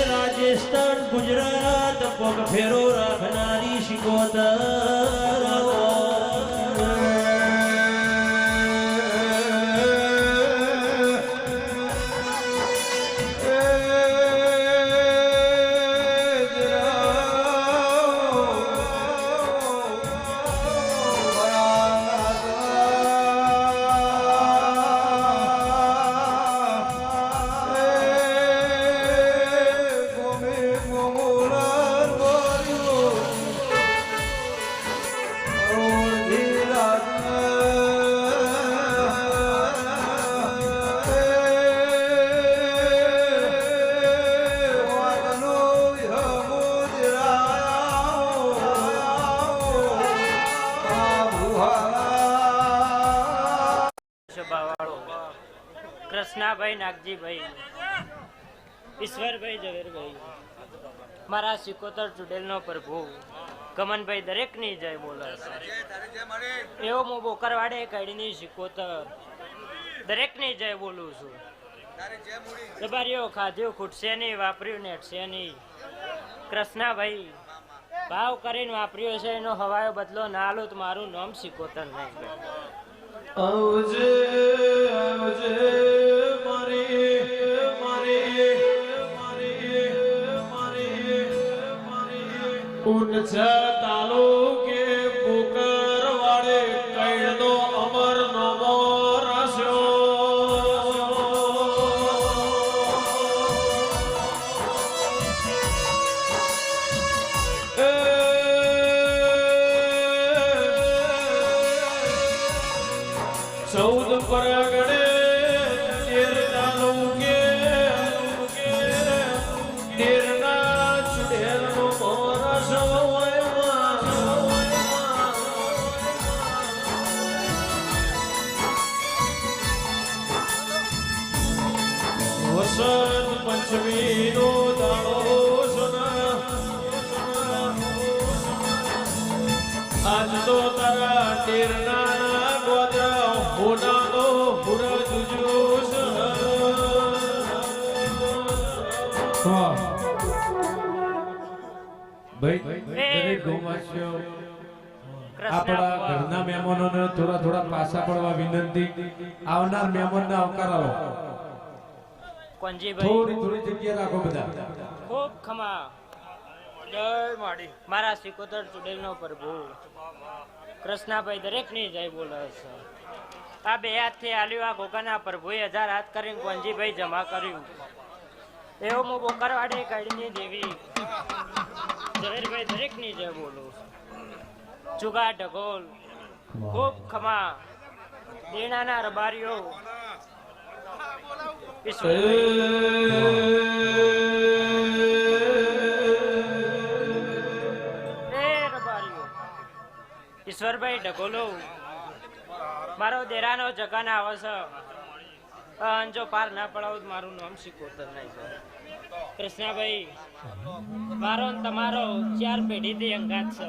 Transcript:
રાજસ્થાન ગુજરાત પગ ફેરો રાખનારી શિકોતર કૃષ્ણાભાઈ નાગજીભાઈ ઈશ્વરભાઈ ઝવેરભાઈ મારા સિકોતર ચુડેલનો પ્રભુ કમનભાઈ દરેકની જય બોલે એવો હું બોકરવાડે કડીની સિકોતર દરેકની જય બોલું છું. દબારીઓ ખાધ્યું ખૂટશે નહીં, વાપર્યું નેટશે નહીં. કૃષ્ણાભાઈ ભાવ કરીને વાપર્યો છે, એનો હવાયો બદલો ના લો તો મારું નામ સિકોતર નહીં. આવજે આવજે મારી મારી મારી મારી મારી ઊંચા તાલુકે બોકરવાડે કઈનો અમર નમો રાસ્યો ચૌદ પરગડે તેર તાલુકે તેરના ચુડેલનો મોરસ વસંત પંચમીનો દાડો આજ તો તારા તેરના ગોદરા હોનાનો હુરજ જોશ ભાઈ દરેક ગૌવાસીઓ આપણા ઘરના મહેમાનોને થોડા થોડા પાછા પડવા વિનંતી. આવનાર મહેમાનને આવકારો. થોડી થોડી જગ્યા રાખો બધા. ખૂબ ખમા જય માડી મારા સિકોતર ચુડેલનો પ્રભુ કૃષ્ણાભાઈ દરેકની જય બોલે છે. આ બે હાથથી આલ્યું આ ગોગાના પ્રભુએ 1000 હાથ કરીને કોંજીભાઈ જમા કર્યું. એવો હું બોકરવાડે કડીની દેવી ઝવેરભાઈ દરેકની જય બોલું. ચુગા ઢગોલ ખૂબ ખમા દેણાના રબારીઓ ઈશ્વરભાઈ ઢગોલો મારો દેરાનો જગાને આવે છે. જો પાર ના પડાવું તો મારું નામ સિકોતર નહીં. કૃષ્ણાભાઈ મારો તમારો 4 પેઢીથી અંગાત છે.